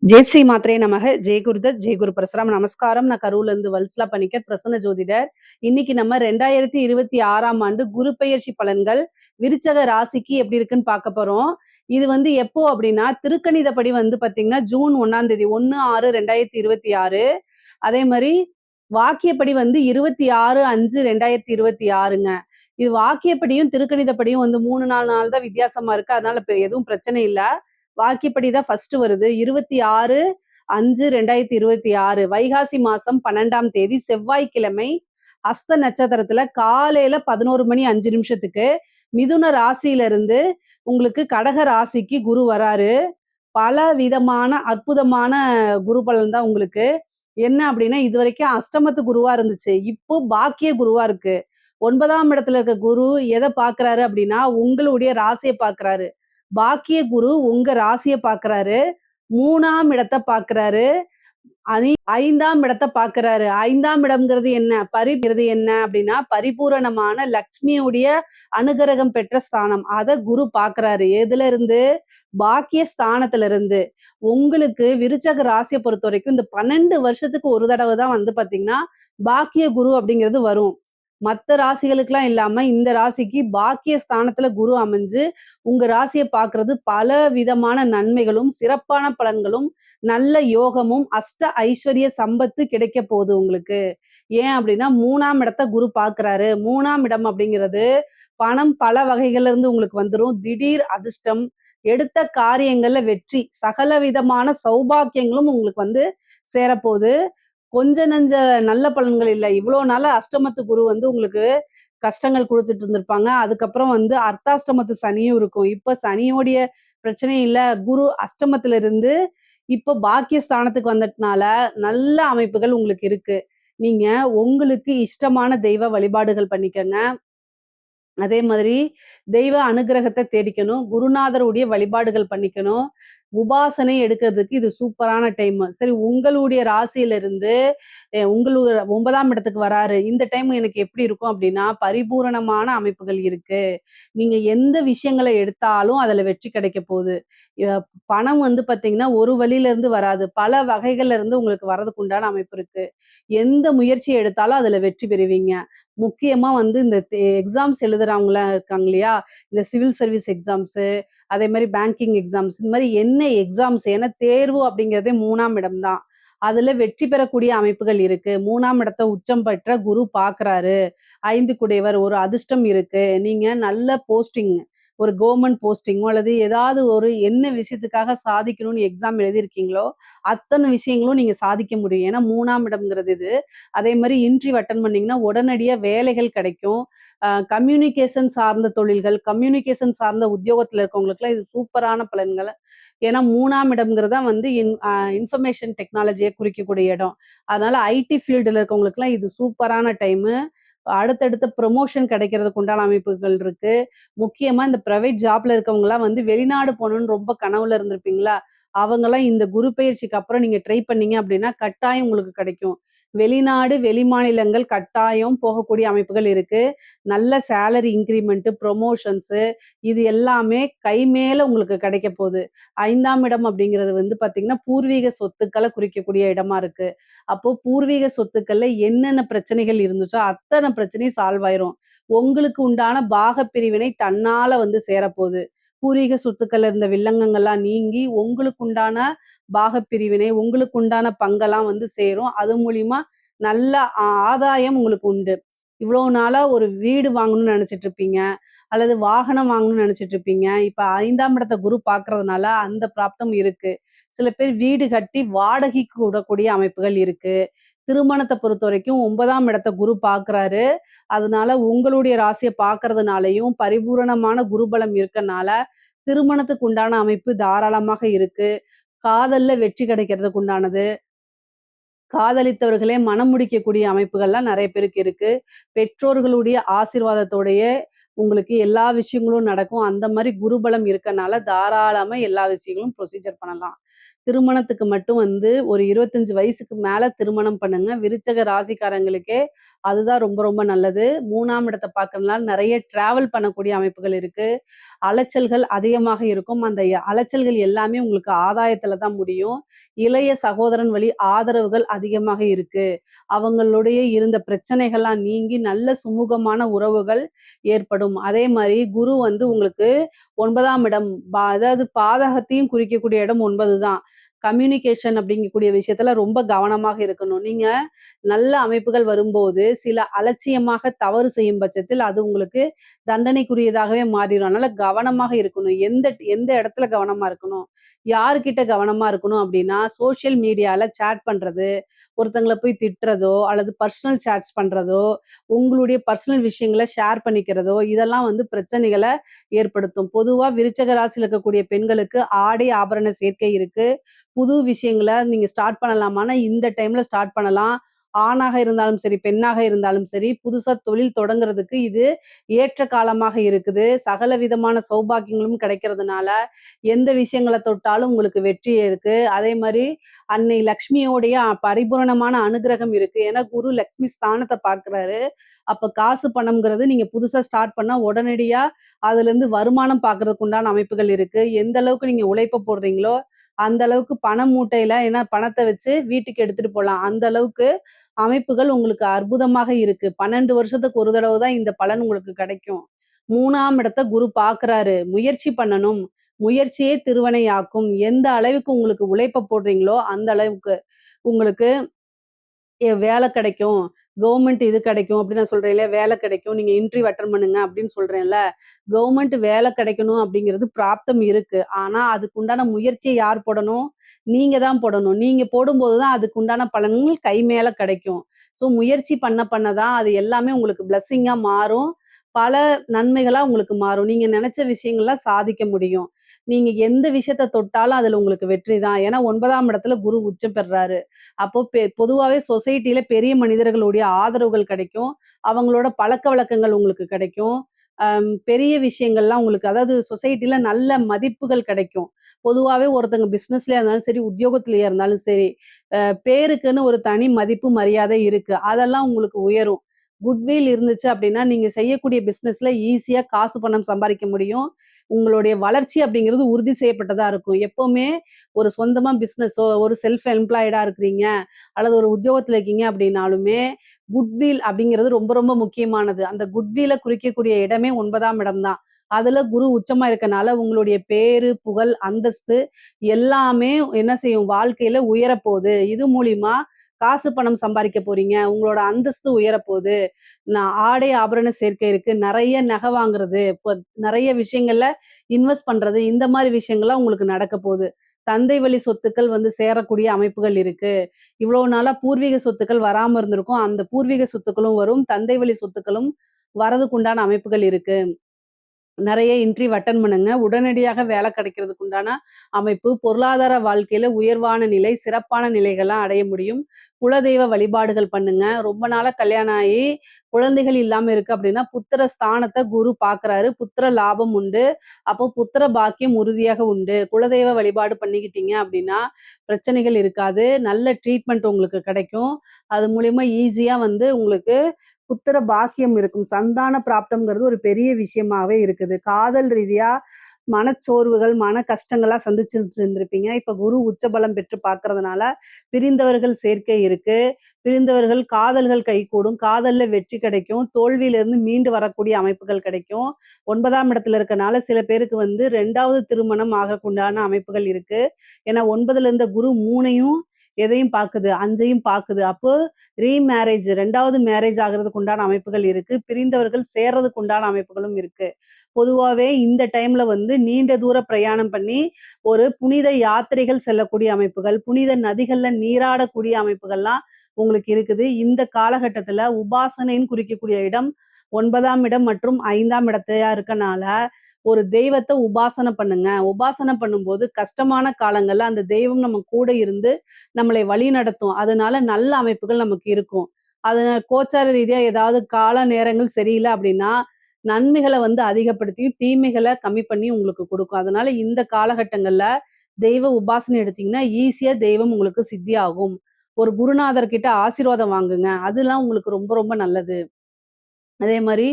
ஜெய் ஸ்ரீ மாத்ரே நமக. ஜெய் குருதத், ஜெய் குரு பரசுராம். நமஸ்காரம். நான் கரூர்ல இருந்து வல்சலா பணிக்கர், பிரசன்ன ஜோதிடர். இன்னைக்கு நம்ம 2026ஆம் ஆண்டு குரு பெயர்ச்சி பலன்கள் விருச்சக ராசிக்கு எப்படி இருக்குன்னு பார்க்க போறோம். இது எப்போ அப்படின்னா, திருக்கணிதப்படி பாத்தீங்கன்னா ஜூன் 1ஆம் தேதி 1/6/2026. அதே மாதிரி வாக்கியப்படி 26/5/2026ங்க. இது வாக்கியப்படியும் திருக்கணிதப்படியும் 3-4 நாள் தான் வித்தியாசமா இருக்கு. அதனால இப்ப எதுவும் பிரச்சனை இல்ல. வாக்கியப்படி தான் ஃபர்ஸ்ட் வருது. 26/5/2026 வைகாசி மாசம் 12ஆம் தேதி செவ்வாய்க்கிழமை ஹஸ்த நட்சத்திரத்துல காலையில 11:05 மிதுன ராசியில இருந்து உங்களுக்கு கடக ராசிக்கு குரு வராரு. பல விதமான அற்புதமான குரு பலன் தான் உங்களுக்கு. என்ன அப்படின்னா, இதுவரைக்கும் அஷ்டமத்து குருவா இருந்துச்சு. இப்போ பாக்கிய குருவா இருக்கு. 9ஆம் இடத்துல இருக்க குரு எதை பார்க்கிறாரு அப்படின்னா, உங்களுடைய ராசியை பார்க்கிறாரு. பாக்கிய குரு உங்க ராசிய பார்க்கிறாரு. 3ஆம் இடத்த பார்க்கிறாரு. 5ஆம் இடத்த பார்க்கிறாரு. 5ஆம் இடம்ங்கிறது என்ன? என்ன அப்படின்னா, பரிபூரணமான லக்ஷ்மியுடைய அனுகிரகம் பெற்ற ஸ்தானம். அத குரு பார்க்கிறாரு. எதுல இருந்து? பாக்கிய ஸ்தானத்துல இருந்து. உங்களுக்கு விருச்சக ராசியை பொறுத்தவரைக்கும் இந்த 12 வருஷத்துக்கு ஒரு தடவை தான் பாத்தீங்கன்னா, பாக்கிய குரு அப்படிங்கிறது வரும். மத்த ராசிகளுக்கெல்லாம் இல்லாம இந்த ராசிக்கு பாக்கிய ஸ்தானத்துல குரு அமைஞ்சு உங்க ராசியை பார்க்கிறது பல விதமான நன்மைகளும், சிறப்பான பலன்களும், நல்ல யோகமும், அஷ்ட ஐஸ்வர்ய சம்பத்து கிடைக்க போகுது உங்களுக்கு. ஏன் அப்படின்னா 3ஆம் இடத்த குரு பார்க்கிறாரு. 3ஆம் இடம் அப்படிங்கிறது பணம் பல வகைகள்ல இருந்து உங்களுக்கு வந்துரும். திடீர் அதிர்ஷ்டம், எடுத்த காரியங்கள்ல வெற்றி, சகல விதமான சௌபாக்கியங்களும் உங்களுக்கு சேரப்போகுது. கொஞ்ச நஞ்ச நல்ல பலன்கள் இல்ல. இவ்வளோ நாளா அஷ்டமத்து குரு உங்களுக்கு கஷ்டங்கள் குடுத்துட்டு இருந்திருப்பாங்க. அதுக்கப்புறம் அர்த்தாஷ்டமத்து சனியும் இருக்கும். இப்ப சனியோடைய பிரச்சனை இல்ல. குரு அஷ்டமத்துல இருந்து இப்போ பாக்கிய ஸ்தானத்துக்கு வந்ததுனால நல்ல அமைப்புகள் உங்களுக்கு இருக்கு. நீங்க உங்களுக்கு இஷ்டமான தெய்வ வழிபாடுகள் பண்ணிக்கங்க. அதே மாதிரி தெய்வ அனுகிரகத்தை தேடிக்கணும். குருநாதருடைய வழிபாடுகள் பண்ணிக்கணும். உபாசனை எடுக்கிறதுக்கு இது சூப்பரான டைம். சரி, உங்களுடைய ராசியில இருந்து உங்களோட 9ஆம் இடத்துக்கு வராரு. இந்த டைம் எனக்கு எப்படி இருக்கும் அப்படின்னா, பரிபூரணமான அமைப்புகள் இருக்கு. நீங்க எந்த விஷயங்களை எடுத்தாலும் அதுல வெற்றி கிடைக்க போகுது. பணம் பாத்தீங்கன்னா, ஒரு வழியில இருந்து வராது. பல வகைகள்ல இருந்து உங்களுக்கு வர்றதுக்கு உண்டான அமைப்பு இருக்கு. எந்த முயற்சி எடுத்தாலும் அதுல வெற்றி பெறுவீங்க. முக்கியமா இந்த எக்ஸாம்ஸ் எழுதுறவங்கலாம் இருக்காங்க இல்லையா? இந்த சிவில் சர்வீஸ் எக்ஸாம்ஸு, அதே மாரி பேங்கிங் எக்ஸாம்ஸ், இந்த மாரி என்ன எக்ஸாம்ஸ் ஏன்னா தேர்வு அப்படிங்கிறதே 3ஆம் இடம் தான். அதுல வெற்றி பெறக்கூடிய அமைப்புகள் இருக்கு. 3ஆம் இடத்த உச்சம் பெற்ற குரு பார்க்குறாரு. 5 குடையவர் ஒரு அதிர்ஷ்டம் இருக்கு. நீங்க நல்ல போஸ்டிங் ஒரு கவர்மெண்ட் போஸ்டிங்கோ அல்லது ஏதாவது ஒரு என்ன விஷயத்துக்காக சாதிக்கணும்னு எக்ஸாம் எழுதியிருக்கீங்களோ, அத்தன விஷயங்களும் நீங்க சாதிக்க முடியும். ஏன்னா 3ஆம் இடம்ங்கிறது இது. அதே மாரி இன்டர்வியூ அட்டெண்ட் பண்ணீங்கன்னா, உடனடியா வேலைகள் கிடைக்கும். கம்யூனிகேஷன் சார்ந்த தொழில்கள், கம்யூனிகேஷன் சார்ந்த உத்தியோகத்துல இருக்கவங்களுக்குலாம் இது சூப்பரான பலன்கள். ஏன்னா 3ஆம் இடம்ங்கிறது தான் இன்ஃபர்மேஷன் டெக்னாலஜிய குறிக்கக்கூடிய இடம். அதனால ஐடி ஃபீல்டுல இருக்கவங்களுக்குலாம் இது சூப்பரான டைமு. அடுத்தடுத்த ப்ரமோஷன் கிடைக்கிறதுக்கு உண்டான அமைப்புகள் இருக்கு. முக்கியமா இந்த பிரைவேட் ஜாப்ல இருக்கவங்கலாம் வெளிநாடு போகணும்னு ரொம்ப கனவுல இருந்திருப்பீங்களா? அவங்கலாம் இந்த குரு பெயர்ச்சிக்கு அப்புறம் நீங்க ட்ரை பண்ணீங்க அப்படின்னா, கட்டாயம் உங்களுக்கு கிடைக்கும். வெளிநாடு, வெளிமாநிலங்கள் கட்டாயம் போகக்கூடிய அமைப்புகள் இருக்கு. நல்ல சேலரி இன்கிரிமென்ட், ப்ரமோஷன்ஸு இது எல்லாமே கை மேல உங்களுக்கு கிடைக்க போகுது. 5ஆம் இடம் அப்படிங்கிறது பார்த்தீங்கன்னா, பூர்வீக சொத்துக்கள குறிக்கக்கூடிய இடமா இருக்கு. அப்போ பூர்வீக சொத்துக்கள்ல என்னென்ன பிரச்சனைகள் இருந்துச்சோ, அத்தன பிரச்சனையும் சால்வ் ஆயிரும். உங்களுக்கு உண்டான பாகப் பிரிவினை தன்னால சேரப்போகுது. பூர்வீக சொத்துக்கள்ல இருந்த வில்லங்கங்கள்லாம் நீங்கி, உங்களுக்கு உண்டான பாகப் பிரிவினை, உங்களுக்கு உண்டான பங்கெல்லாம் சேரும். அது மூலியமா நல்ல ஆதாயம் உங்களுக்கு உண்டு. இவ்வளோ நாளா ஒரு வீடு வாங்கணும்னு நெனச்சிட்டு இருப்பீங்க. அல்லது வாகனம் வாங்கணும்னு நெனச்சிட்டு இருப்பீங்க. இப்ப 5ஆம் இடத்த குரு பார்க்கறதுனால அந்த பிராப்தம் இருக்கு. சில பேர் வீடு கட்டி வாடகைக்கு விடக்கூடிய அமைப்புகள் இருக்கு. திருமணத்த பொறுத்தவரைக்கும் 9ஆம் இடத்த குரு பார்க்குறாரு. அதனால உங்களுடைய ராசிய பார்க்கறதுனாலயும், பரிபூரணமான குருபலம் இருக்கனால, திருமணத்துக்கு உண்டான அமைப்பு தாராளமாக இருக்கு. காதல்ல வெற்றி கிடைக்கிறதுக்கு உண்டானது. காதலித்தவர்களே மணம் முடிக்கக்கூடிய அமைப்புகள்லாம் நெறைய பேருக்கு இருக்கு. பெற்றோர்களுடைய ஆசீர்வாதத்தோடயே உங்களுக்கு எல்லா விஷயங்களும் நடக்கும். அந்த மாரி குருபலம் இருக்கனால தாராளமா எல்லா விஷயங்களும் ப்ரொசீஜர் பண்ணலாம். திருமணத்துக்கு மட்டும் ஒரு 25 வயசுக்கு மேல திருமணம் பண்ணுங்க. விருச்சக ராசிக்காரங்களுக்கே அதுதான் ரொம்ப ரொம்ப நல்லது. 3ஆம் இடத்த பார்க்கறதுனால நெறைய டிராவல் பண்ணக்கூடிய அமைப்புகள் இருக்கு. அலைச்சல்கள் அதிகமாக இருக்கும். அந்த அலைச்சல்கள் எல்லாமே உங்களுக்கு ஆதாயத்துல தான் முடியும். இளைய சகோதரன் வழி ஆதரவுகள் அதிகமாக இருக்கு. அவங்களுடைய இருந்த பிரச்சனைகள்லாம் நீங்கி நல்ல சுமூகமான உறவுகள் ஏற்படும். அதே மாரி குரு வந்து உங்களுக்கு 9ஆம் இடம் அதாவது பாதகத்தையும் குறிக்கக்கூடிய இடம் 9 தான். கம்யூனிகேஷன் அப்படிங்கக்கூடிய விஷயத்துல ரொம்ப கவனமாக இருக்கணும். நீங்க நல்ல அமைப்புகள் வரும்போது, சில அலட்சியமாக தவறு செய்யும் பட்சத்தில், அது உங்களுக்கு தண்டனைக்குரியதாகவே மாறிரும். அதனால கவனமாக இருக்கணும். எந்த எந்த இடத்துல கவனமா இருக்கணும்? யார்கிட்ட கவனமா இருக்கணும் அப்படின்னா, சோசியல் மீடியால சேட் பண்றது, ஒருத்தங்கள போய் திட்டுறதோ, அல்லது பர்சனல் சேட்ஸ் பண்றதோ, உங்களுடைய பர்சனல் விஷயங்கள ஷேர் பண்ணிக்கிறதோ, இதெல்லாம் வந்து பிரச்சனைகள ஏற்படுத்தும். பொதுவா விருச்சக ராசியில இருக்கக்கூடிய பெண்களுக்கு ஆடை ஆபரண சேர்க்கை இருக்கு. புது விஷயங்கள நீங்க ஸ்டார்ட் பண்ணலாமான்னா, இந்த டைம்ல ஸ்டார்ட் பண்ணலாம். ஆணாக இருந்தாலும் சரி, பெண்ணாக இருந்தாலும் சரி, புதுசா தொழில் தொடங்குறதுக்கு இது ஏற்ற காலமாக இருக்குது. சகல விதமான சௌபாக்கியங்களும் கிடைக்கிறதுனால, எந்த விஷயங்கள தொட்டாலும் உங்களுக்கு வெற்றி இருக்கு. அதே மாரி அன்னை லக்ஷ்மியோடைய பரிபூரணமான அனுக்கிரகம் இருக்கு. ஏன்னா, குரு லக்ஷ்மி ஸ்தானத்த பார்க்குறாரு. அப்ப காசு பணம்ங்கிறது நீங்க புதுசா ஸ்டார்ட் பண்ணா உடனடியா அதுலேருந்து வருமானம் பார்க்கறதுக்கு உண்டான அமைப்புகள் இருக்கு. எந்த அளவுக்கு நீங்க உழைப்ப போடுறீங்களோ, அந்த அளவுக்கு பண மூட்டையில ஏன்னா பணத்த வச்சு வீட்டுக்கு எடுத்துட்டு போலாம். அந்த அளவுக்கு அமைப்புகள் உங்களுக்கு அற்புதமாக இருக்கு. 12 வருஷத்துக்கு ஒரு தடவ தான் இந்த பலன் உங்களுக்கு கிடைக்கும். 3ஆம் இடத்த குரு பார்க்குறாரு. முயற்சி பண்ணணும். முயற்சியே திருவினையாக்கும். எந்த அளவுக்கு உங்களுக்கு உழைப்ப போடுறீங்களோ, அந்த அளவுக்கு உங்களுக்கு வேலை கிடைக்கும். கவர்மெண்ட் இது கிடைக்கும் அப்படின்னு நான் சொல்றேன் இல்லையா? வேலை கிடைக்கும். நீங்க இன்டர்வியூ அட்டெண்ட் பண்ணுங்க அப்படின்னு சொல்றேன்ல. கவர்மெண்ட் வேலை கிடைக்கணும் அப்படிங்கிறது பிராப்தம் இருக்கு. ஆனா, அதுக்கு உண்டான முயற்சிய யார் போடணும்? நீங்க தான் போடணும். நீங்க போடும்போது தான் அதுக்கு உண்டான பலன்கள் கை மேல கிடைக்கும். ஸோ முயற்சி பண்ண பண்ண தான் அது எல்லாமே உங்களுக்கு பிளெஸ்ஸிங்கா மாறும். பல நன்மைகளா உங்களுக்கு மாறும். நீங்க நெனச்ச விஷயங்கள்லாம் சாதிக்க முடியும். நீங்க எந்த விஷயத்த தொட்டாலும் அதுல உங்களுக்கு வெற்றி தான். ஏன்னா 9ஆம் இடத்துல குரு உச்சம் பெறுறாரு. அப்போ பொதுவாவே சொசைட்டில பெரிய மனிதர்களுடைய ஆதரவுகள் கிடைக்கும். அவங்களோட பழக்கவழக்கங்கள் உங்களுக்கு கிடைக்கும். பெரிய விஷயங்கள்லாம் உங்களுக்கு அதாவது சொசைட்டில நல்ல மதிப்புகள் கிடைக்கும். பொதுவாவே ஒருத்தங்க பிசினஸ்லயா இருந்தாலும் சரி, உத்தியோகத்திலயா இருந்தாலும் சரி, அ பேருக்குன்னு ஒரு தனி மதிப்பு, மரியாதை இருக்கு. அதெல்லாம் உங்களுக்கு உயரும். குட்வில் இருந்துச்சு அப்படின்னா, நீங்க செய்யக்கூடிய பிசினஸ்ல ஈஸியா காசு பணம் சம்பாரிக்க முடியும். உங்களுடைய வளர்ச்சி அப்படிங்கிறது உறுதி செய்யப்பட்டதா இருக்கும். எப்பவுமே ஒரு சொந்தமா பிசினஸோ, ஒரு செல்ஃப் எம்ப்ளாய்டா இருக்கிறீங்க, அல்லது ஒரு உத்தியோகத்துல இருக்கீங்க அப்படின்னாலுமே, குட்வில் அப்படிங்கிறது ரொம்ப ரொம்ப முக்கியமானது. அந்த குட்வில குறிக்கக்கூடிய இடமே 9ஆம் இடம் தான். அதுல குரு உச்சமா இருக்கனால, உங்களுடைய பேரு, புகழ், அந்தஸ்து எல்லாமே என்ன செய்யும்? வாழ்க்கையில உயரப்போது. இது மூலியமா காசு பணம் சம்பாரிக்க போறீங்க. உங்களோட அந்தஸ்து உயரப்போது. ஆடை ஆபரண சேர்க்கை இருக்கு. நெறைய நகை வாங்குறது, இப்ப நெறைய விஷயங்கள்ல இன்வெஸ்ட் பண்றது, இந்த மாரி விஷயங்கள்லாம் உங்களுக்கு நடக்க போது. தந்தை வழி சொத்துக்கள் வந்து சேரக்கூடிய அமைப்புகள் இருக்கு. இவ்வளோ நாளா பூர்வீக சொத்துக்கள் வராம இருந்திருக்கும். அந்த பூர்வீக சொத்துக்களும் வரும். தந்தை வழி சொத்துக்களும் வரதுக்கு உண்டான அமைப்புகள் இருக்கு. நெறைய இன்டர்வியூ அட்டெண்ட் பண்ணுங்க. உடனடியாக வேலை கிடைக்கிறதுக்கு உண்டான அமைப்பு, பொருளாதார வாழ்க்கையில உயர்வான நிலை, சிறப்பான நிலைகள்லாம் அடைய முடியும். குலதெய்வ வழிபாடுகள் பண்ணுங்க. ரொம்ப நாளா கல்யாணம் ஆயி குழந்தைகள் இல்லாம இருக்கு அப்படின்னா, புத்திர ஸ்தானத்த குரு பார்க்குறாரு. புத்திர லாபம் உண்டு. அப்போ புத்திர பாக்கியம் உறுதியாக உண்டு. குலதெய்வ வழிபாடு பண்ணிக்கிட்டீங்க அப்படின்னா, பிரச்சனைகள் இருக்காது. நல்ல ட்ரீட்மெண்ட் உங்களுக்கு கிடைக்கும். அது மூலியமா ஈஸியா வந்து உங்களுக்கு புத்திர பாக்கியம் இருக்கும். சந்தான பிராப்தம்ங்கிறது ஒரு பெரிய விஷயமாவே இருக்குது. காதல் ரீதியா மனச்சோர்வுகள், மன கஷ்டங்கள்லாம் சந்திச்சுட்டு இருந்திருப்பீங்க. இப்ப குரு உச்சபலம் பெற்று பார்க்கறதுனால, பிரிந்தவர்கள் சேர்க்கை இருக்கு. பிரிந்தவர்கள் காதல்கள் கைகூடும். காதல்ல வெற்றி கிடைக்கும். தோல்வியிலிருந்து மீண்டு வரக்கூடிய அமைப்புகள் கிடைக்கும். 9ஆம் இடத்துல இருக்கனால சில பேருக்கு வந்து 2வது திருமணம் ஆகக்குண்டான அமைப்புகள் இருக்கு. ஏன்னா 9ல இருந்த குரு 3யும் எதையும் பாக்குது, 5யும் பாக்குது. அப்போ ரீமேரேஜ் 2வது மேரேஜ் ஆகுறதுக்கு உண்டான அமைப்புகள் இருக்கு. பிரிந்தவர்கள் சேர்றதுக்கு உண்டான அமைப்புகளும் இருக்கு. பொதுவாவே இந்த டைம்ல வந்து நீண்ட தூர பிரயாணம் பண்ணி, ஒரு புனித யாத்திரைகள் செல்லக்கூடிய அமைப்புகள், புனித நதிகள்ல நீராடக்கூடிய அமைப்புகள்லாம் உங்களுக்கு இருக்குது. இந்த காலகட்டத்துல உபாசனைன்னு குறிக்கக்கூடிய இடம் 9ஆம் இடம் மற்றும் 5ஆம் இடத்தையா இருக்கனால, ஒரு தெய்வத்த உபாசனை பண்ணுங்க. உபாசனை பண்ணும்போது கஷ்டமான காலங்கள்ல அந்த தெய்வம் நம்ம கூட இருந்து நம்மளை வழிநடத்தும். அதனால நல்ல அமைப்புகள் நமக்கு இருக்கும். அது கோச்சார ரீதியா ஏதாவது கால நேரங்கள் சரியில்ல அப்படின்னா, நன்மைகள வந்து அதிகப்படுத்தியும், தீமைகள கம்மி பண்ணி உங்களுக்கு குடுக்கும். அதனால இந்த காலகட்டங்கள்ல தெய்வ உபாசனை எடுத்தீங்கன்னா, ஈஸியா தெய்வம் உங்களுக்கு சித்தியாகும். ஒரு குருநாதர் கிட்ட ஆசீர்வாதம் வாங்குங்க. அதெல்லாம் உங்களுக்கு ரொம்ப ரொம்ப நல்லது. அதே மாரி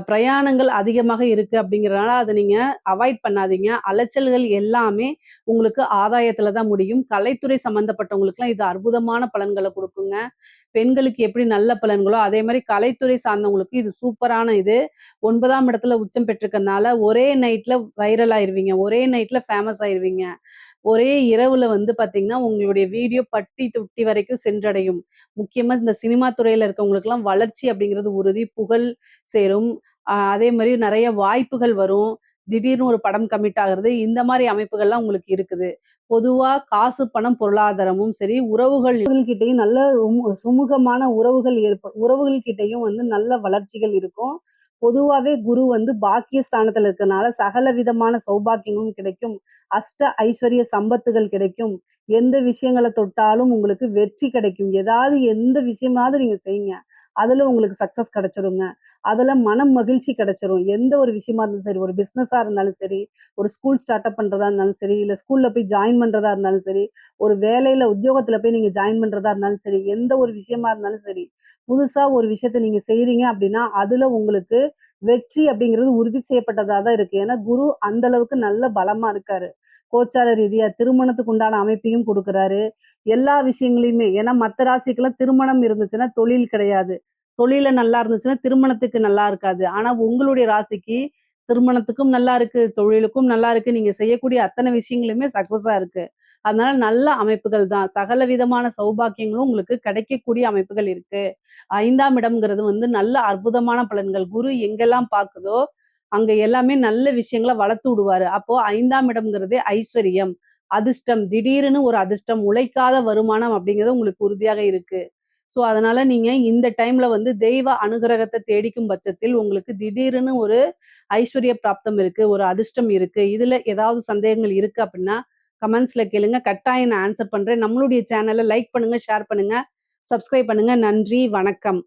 பிரயாணங்கள் அதிகமாக இருக்கு அப்படிங்கிறனால, அத நீங்க அவாய்ட் பண்ணாதீங்க. அலைச்சல்கள் எல்லாமே உங்களுக்கு ஆதாயத்துல தான் முடியும். கலைத்துறை சம்மந்தப்பட்டவங்களுக்குலாம் இது அற்புதமான பலன்கள குடுக்குங்க. பெண்களுக்கு எப்படி நல்ல பலன்களோ, அதே மாரி கலைத்துறை சார்ந்தவங்களுக்கு இது சூப்பரான இது. 9ஆம் இடத்துல உச்சம் பெற்றிருக்கனால, ஒரே நைட்ல வைரல் ஆயிருவீங்க. ஒரே நைட்ல ஃபேமஸ் ஆயிருவீங்க. ஒரே இரவுல வந்து பார்த்தீங்கன்னா, உங்களுடைய வீடியோ பட்டி தொட்டி வரைக்கும் சென்றடையும். முக்கியமா இந்த சினிமா துறையில இருக்கவங்களுக்கெல்லாம் வளர்ச்சி அப்படிங்கிறது உறுதி. புகழ் சேரும். அதே மாரி நெறைய வாய்ப்புகள் வரும். திடீர்னு ஒரு படம் கமிட் ஆகுறது. இந்த மாரி அமைப்புகள்லாம் உங்களுக்கு இருக்குது. பொதுவா காசு, பணம், பொருளாதாரமும் சரி, உறவுகள் கிட்டயும் நல்ல சுமூகமான உறவுகள் கிட்டயும் வந்து நல்ல வளர்ச்சிகள் இருக்கும். பொதுவாவே குரு வந்து பாக்கிய ஸ்தானத்துல இருக்கனால சகல விதமான சௌபாக்கியங்களும் கிடைக்கும். அஷ்ட ஐஸ்வரிய சம்பத்துகள் கிடைக்கும். எந்த விஷயங்கள தொட்டாலும் உங்களுக்கு வெற்றி கிடைக்கும். எந்த விஷயமாவது நீங்க செய்யுங்க. அதுல உங்களுக்கு சக்சஸ் கிடைச்சிருங்க. அதுல மனம் மகிழ்ச்சி கிடைச்சிரும். எந்த ஒரு விஷயமா இருந்தாலும் சரி, ஒரு பிசினஸா இருந்தாலும் சரி, ஒரு ஸ்கூல் ஸ்டார்ட் அப் பண்றதா இருந்தாலும் சரி, இல்ல ஸ்கூல்ல போய் ஜாயின் பண்றதா இருந்தாலும் சரி, ஒரு வேலையில உத்தியோகத்துல போய் நீங்க ஜாயின் பண்றதா இருந்தாலும் சரி, எந்த ஒரு விஷயமா இருந்தாலும் சரி, புதுசா ஒரு விஷயத்த நீங்க செய்றீங்க அப்படின்னா, அதுல உங்களுக்கு வெற்றி அப்படிங்கிறது உறுதி செய்யப்பட்டதா தான் இருக்கு. ஏன்னா, குரு அந்த அளவுக்கு நல்ல பலமா இருக்காரு. கோச்சார ரீதியா திருமணத்துக்கு உண்டான அமைப்பையும் குடுக்குறாரு. எல்லா விஷயங்களையுமே ஏன்னா மத்த ராசிக்கெல்லாம் திருமணம் இருந்துச்சுன்னா தொழில் கிடையாது. தொழில்ல நல்லா இருந்துச்சுன்னா திருமணத்துக்கு நல்லா இருக்காது. ஆனா உங்களுடைய ராசிக்கு திருமணத்துக்கும் நல்லா இருக்கு, தொழிலுக்கும் நல்லா இருக்கு. நீங்க செய்யக்கூடிய அத்தன விஷயங்களுமே சக்சஸா இருக்கு. அதனால நல்ல அமைப்புகள் தான். சகல விதமான சௌபாக்கியங்களும் உங்களுக்கு கிடைக்கக்கூடிய அமைப்புகள் இருக்கு. 5ஆம் இடம்ங்கிறது வந்து நல்ல அற்புதமான பலன்கள். குரு எங்கெல்லாம் பாக்குதோ, அங்க எல்லாமே நல்ல விஷயங்கள வளர்த்து விடுவாரு. அப்போ 5ஆம் இடம்ங்கிறதே ஐஸ்வரியம், அதிர்ஷ்டம், திடீர்னு ஒரு அதிர்ஷ்டம், உழைக்காத வருமானம் அப்படிங்கிறது உங்களுக்கு உறுதியாக இருக்கு. ஸோ, அதனால நீங்க இந்த டைம்ல வந்து தெய்வ அனுகிரகத்த தேடிக்கும் பட்சத்தில் உங்களுக்கு திடீர்னு ஒரு ஐஸ்வர்ய பிராப்தம் இருக்கு, ஒரு அதிர்ஷ்டம் இருக்கு. இதுல ஏதாவது சந்தேகங்கள் இருக்கு அப்படின்னா, கமெண்ட்ஸ்ல கேளுங்க. கட்டாயம் நான் ஆன்ஸர் பண்றேன். நம்மளுடைய சேனல லைக் பண்ணுங்க, ஷேர் பண்ணுங்க, சப்ஸ்கிரைப் பண்ணுங்க. நன்றி, வணக்கம்.